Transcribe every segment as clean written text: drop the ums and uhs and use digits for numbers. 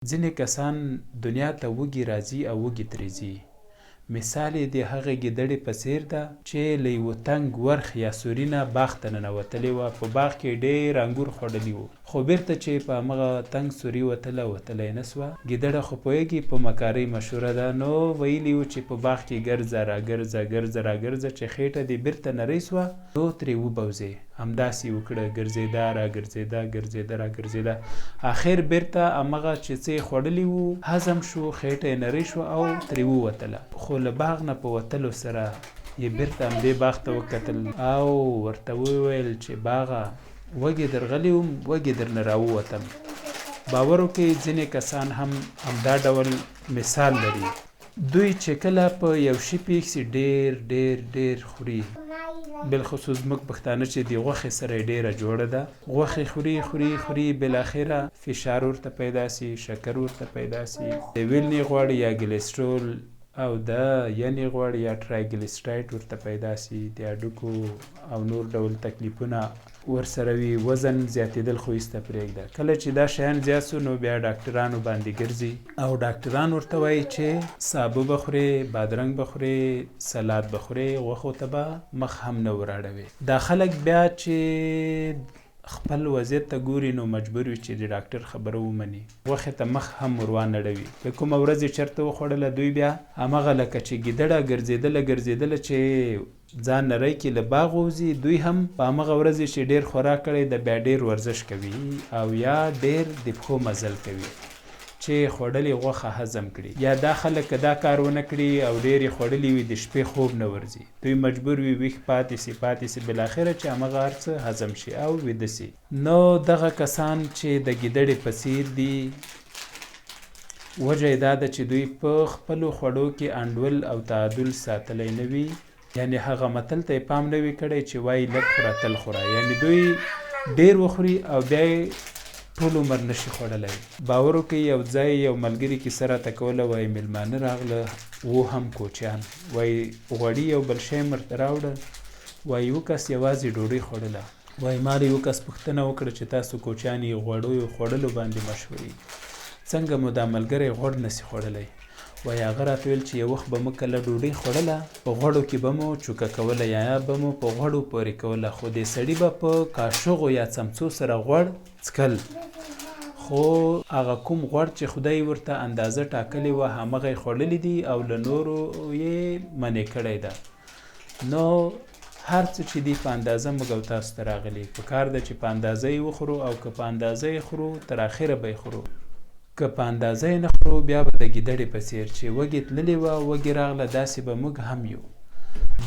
ځینې کسان دنیا ته وږي راځي او وږي ترې ځي. مثال یې د هغې ګیدړې په څېر ده چې له یوه تنګ ورخ یا سوري نه باغ ته ننوتلې وه. په باغ کې ډېر انګور خوړلي وو، خو بېرته چې په همغه تنګ سوري وتله یې نه سوه. ګیدړه خو پوهېږي په مکارۍ مشهوره ده، نو ویلي وو چې په باغ کې ګرځه راګرځه ګرځه راګرځه چې خېټه دې بېرته نرۍ سوه نو ترې وبوځې. همداسې یې وکړه، ګرځېده راګرځېده ګرځېده راګرځېده، اخر بېرته همغه چې څه یې خوړلي وو هضم شو، خېټه یې نرۍ شوه او ترې ووتله. خو له باغ نه په وتلو سره یې بېرته همدې باغ ته وکتل او ورته وویل چې باغه وږې درغلی وم، وږې درنه راووتم. باور وکړئ ځینې کسان هم همدا ډول مثال لري. دوی چې کله په یو شي پېښ سي ډېر ډېر ډېر خوري، بالخصوص موږ پښتانه چې د غوښې سره یې ډېره جوړه ده. غوښې خوري خوري خوري، بالاخره فشار ورته پیدا سي، شکر ورته پیدا سي، د ویلنې غوړ یا ګلیسټرول او د ینې غوړ یا ټرایګلیسټرایډ ورته پیدا سي، د هډوکو او نور ډول تکلیفونه ورسره وي، وزن زیاتېدل خو ایسته پرېږده. کله چې دا شیان زیات سو نو بیا ډاکټرانو باندې ګرځي او ډاکټران ورته وایي چې سابه به خورې، بادرنګ به خورې، سلاد به خورې، غوښو ته به مخ هم نه وراړوې. دا خلک بیا چې خپل وضعیت ته ګوري نو مجبور وي چې د ډاکټر خبره ومني، غوښې ته مخ هم ور وانړوي. که کومه ورځ یې چېرته وخوړله دوی بیا همغه لکه چې ګیدړه ګرځېدله ګرځېدله چې ځان نری کړي له باغ ووځي، دوی هم په همغه ورځ چې ډېر خوراک کړی د بیا ډېر ورزش کوي او یا ډېر د پښو مزل کوي چې خوړلې غوښه هضم کړي. یا دا خلک که دا کار ونه کړي او ډېر یې خوړلي وي د شپې خوب نه ورځي، دوی مجبور وي ویښ پاتې سي پاتې سي، بالاخره چې همغه هر څه هضم شي او ویده سي. نو دغه کسان چې د ګیدړې په څېر دي، وجه یې دا ده چې دوی په خپلو خوړو کې انډول او تعادل ساتلی نه وي. یعنې هغه متل ته یې پام نه وي کړی چې وایي لږ خوره تل خوره، یعنې دوی ډېر وخوري او بیا یې ټول عمر نشي خوړلی. باور وکړئ یو ځای یو ملګري کیسه راته کوله، وایي میلمانه راغله و هم کوچیان، وایي غوړي یو بل شی م ورته راوړه، وایي یو کس یوازې ډوډۍ خوړله، وایي ما د یو کس پوښتنه وکړه چې تاسو کوچیان یې غوړیو خوړلو باندې مشهور یي، څنګه مو دا ملګری غوړ نسي خوړلی؟ وایي هغه راته ویل چې یو وخت به مو کله ډوډۍ خوړله، په غوړو کې به مو چوکه کوله یا به مو په غوړو پورې کوله، خو دې سړي به په کاشغو یا څمڅو سره غوړ څکل، خو هغه کوم غوړ چې خدای ورته اندازه ټاکلې وه همغه یې خوړلي دي او له نورو یې منع کړی ده. نو هر څه چې دي په اندازه موږ او تاسو ته راغلي، په کار ده چې په اندازه یې وخورو او که په اندازه یې خورو تر اخره به یې خورو. که په اندازه یې نه خورو بیا به د ګیدړې په څېر چې وږې تللې وه وږې راغله، داسې به موږ هم یو.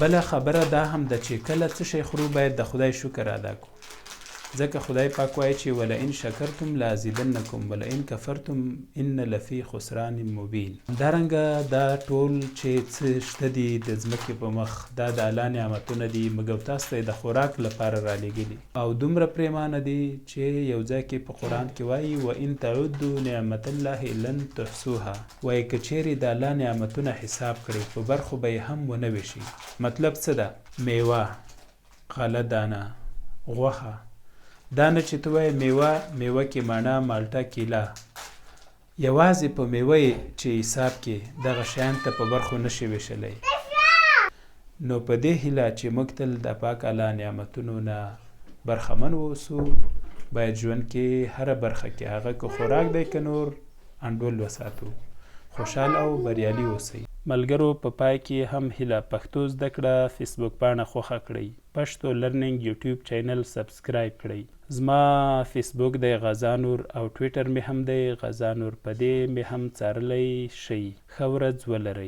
بله خبره دا هم ده چې کله څه شی خورو باید د خدای شکر ادا کړو، ځکه خدای پاک وایي چې ولئن شکرتم لازیدنکم ولئن کفرتم ان لفی خسران مبین. همدارنګه دا ټول چې څه شته دي د ځمکې په مخ دا د الله نعمتونه دي، موږ او تاسو ته یې د خوراک لپاره رالیږلي او دومره پرېمانه دي چې یو ځای کې په قرآن کې وایي وان تعدوا نعمت الله لن تحصوها، وایي که چیرې د الله نعمتونه حساب کړئ په برخو به یې هم ونه ویشي. مطلب څه ده؟ میوه، غله دانه، غوښه، دا نه چې ته وایې میوه کې مڼه، مالټه، کیله، یوازې په میوه یې چې حساب کې دغه شیان ته په برخو نشي ویشلی. نو په دې هیله چې موږ تل د پاک الله نعمتونو نه برخمن واوسو، باید ژوند کې هره برخه کې هغه که خوراک دی که نور انډول وساتو، خوشحال او بریالي اوسئ. ملګرو په پای کې هم هیله پښتو زده کړه فیسبوک پاڼه خوښه کړئ، پښتو لرنینګ یوټیوب چینل سبسکرایب کړئ. زما فیسبوک دی غزا نور او ټویټر مې هم دی غزا نور، په دې مې هم څارلی شئ. ښه ورځ ولرئ.